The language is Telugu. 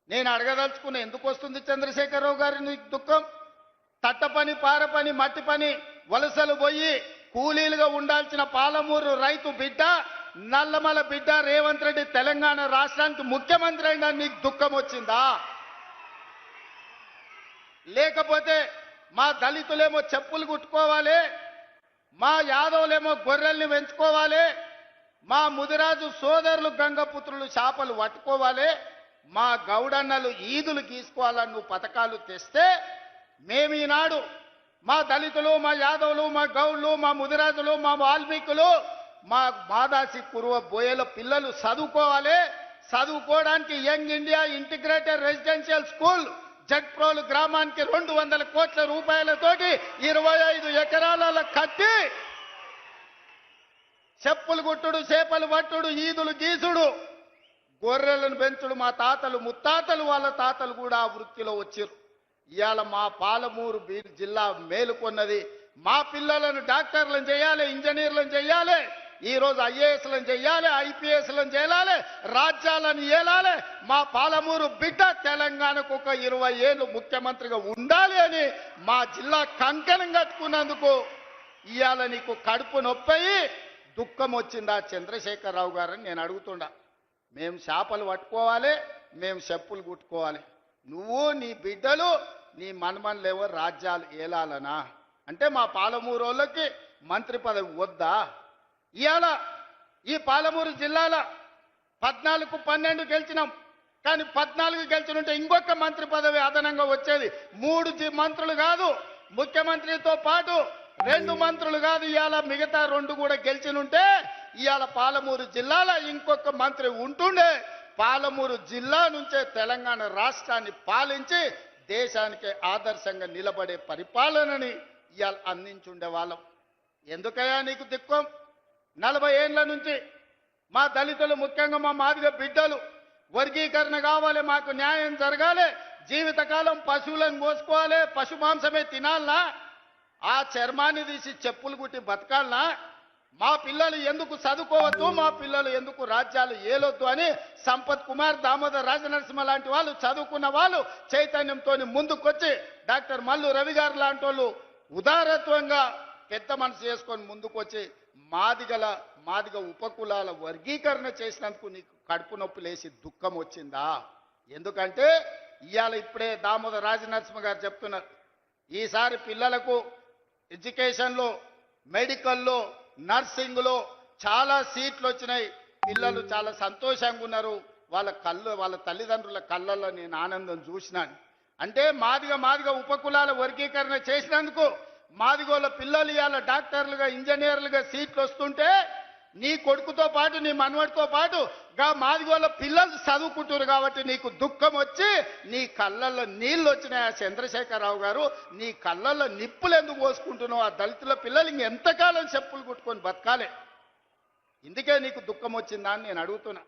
నేను అడగదలుచుకున్న ఎందుకు వస్తుంది చంద్రశేఖరరావు గారి నీకు దుఃఖం? తట్ట పని, పార పని, మట్టి పని, వలసలు పోయి కూలీలుగా ఉండాల్సిన పాలమూరు రైతు బిడ్డ, నల్లమల బిడ్డ రేవంత్ రెడ్డి తెలంగాణ రాష్ట్రానికి ముఖ్యమంత్రి అయినా నీకు దుఃఖం వచ్చిందా? లేకపోతే మా దళితులేమో చెప్పులు కుట్టుకోవాలి, మా యాదవులేమో గొర్రెల్ని పెంచుకోవాలి, మా ముదిరాజు సోదరులు గంగపుత్రులు చేపలు పట్టుకోవాలి, మా గౌడన్నలు ఈదులు గీసుకోవాలని నువ్వు పథకాలు తెస్తే మేము ఈనాడు మా దళితులు, మా యాదవులు, మా గౌడ్లు, మా ముదిరాజులు, మా వాల్మీకులు, మా మాదాసి కురువ బోయల పిల్లలు చదువుకోవాలి. చదువుకోవడానికి young India integrated residential school Jadprolu గ్రామానికి 200 కోట్ల రూపాయలతోటి 25 ఎకరాల కట్టి చెప్పులు గుట్టుడు, చేపలు పట్టుడు, ఈదులు గీసుడు, గొర్రెలను పెంచుడు మా తాతలు ముత్తాతలు వాళ్ళ తాతలు కూడా ఆ వృత్తిలో వచ్చారు. ఇవాళ మా పాలమూరు జిల్లా మేలుకొన్నది. మా పిల్లలను డాక్టర్లను చేయాలి, ఇంజనీర్లను చేయాలి, ఈరోజు ఐఏఎస్లను చేయాలి, ఐపీఎస్లను చేయాలి, రాజ్యాలను ఏలాలి. మా పాలమూరు బిడ్డ తెలంగాణకు ఒక 20 ఏళ్ళు ముఖ్యమంత్రిగా ఉండాలి అని మా జిల్లా కంకణం కట్టుకున్నందుకు ఇవాళ నీకు కడుపు నొప్పయి దుఃఖం వచ్చిందా చంద్రశేఖరరావు గారని నేను అడుగుతుండా. మేము చేపలు పట్టుకోవాలి, మేము చెప్పులు కుట్టుకోవాలి, నువ్వు నీ బిడ్డలు నీ మనమన్లేవో రాజ్యాలు ఏలాలనా అంటే మా పాలమూరు వాళ్ళకి మంత్రి పదవి వద్దా? ఇవాళ ఈ పాలమూరు జిల్లాలో 14-12 గెలిచినాం, కానీ 14 గెలిచినుంటే ఇంకొక మంత్రి పదవి అదనంగా వచ్చేది. 3 మంత్రులు కాదు, ముఖ్యమంత్రితో పాటు 2 మంత్రులు కాదు, ఇవాళ మిగతా 2 కూడా గెలిచినుంటే ఇవాళ పాలమూరు జిల్లాలో ఇంకొక మంత్రి ఉంటుండే. పాలమూరు జిల్లా నుంచే తెలంగాణ రాష్ట్రాన్ని పాలించి దేశానికి ఆదర్శంగా నిలబడే పరిపాలనని ఇవాళ అందించుండే వాళ్ళం. ఎందుకయ్యా నీకు దుఃఖం? 40 ఏళ్ల నుంచి మా దళితులు, ముఖ్యంగా మా మాదిగ బిడ్డలు వర్గీకరణ కావాలి, మాకు న్యాయం జరగాలి, జీవితకాలం పశువులను మోసుకోవాలి, పశు మాంసమే తినాలనా, ఆ చర్మాన్ని తీసి చెప్పులు కుట్టి బతకాలనా, మా పిల్లలు ఎందుకు చదువుకోవద్దు, మా పిల్లలు ఎందుకు రాజ్యాలు ఏలొద్దు అని సంపత్ కుమార్, దామోదర్ రాజనరసింహ లాంటి వాళ్ళు, చదువుకున్న వాళ్ళు చైతన్యంతో ముందుకొచ్చి డాక్టర్ మల్లు రవి గారు లాంటి వాళ్ళు ఉదారత్వంగా పెద్ద మనసు చేసుకొని ముందుకొచ్చి మాదిగ ఉపకులాల వర్గీకరణ చేసినందుకు నీకు కడుపు నొప్పి లేసి దుఃఖం వచ్చిందా? ఎందుకంటే ఇవాళ ఇప్పుడే దామోదర్ రాజనరసింహ గారు చెప్తున్నారు, ఈసారి పిల్లలకు ఎడ్యుకేషన్లో, మెడికల్లో, నర్సింగ్లో చాలా సీట్లు వచ్చినాయి, పిల్లలు చాలా సంతోషంగా ఉన్నారు, వాళ్ళ తల్లిదండ్రుల కళ్ళల్లో నేను ఆనందం చూసినాను. అంటే మాదిగ ఉపకులాల వర్గీకరణ చేసినందుకు మాదిగోళ్ళ పిల్లలు ఇవాళ డాక్టర్లుగా, ఇంజనీర్లుగా సీట్లు వస్తుంటే నీ కొడుకుతో పాటు, నీ మనవడితో పాటు మాదిగోళ్ళ పిల్లలు చదువుకుంటారు కాబట్టి నీకు దుఃఖం వచ్చి నీ కళ్ళల్లో నీళ్ళు వచ్చినాయి. చంద్రశేఖరరావు గారు, నీ కళ్ళల్లో నిప్పులు ఎందుకు పోసుకుంటున్నావు? ఆ దళితుల పిల్లలు ఇంకెంతకాలం చెప్పులు కుట్టుకొని బతకాలి? ఇందుకే నీకు దుఃఖం వచ్చిందా అని నేను అడుగుతున్నా.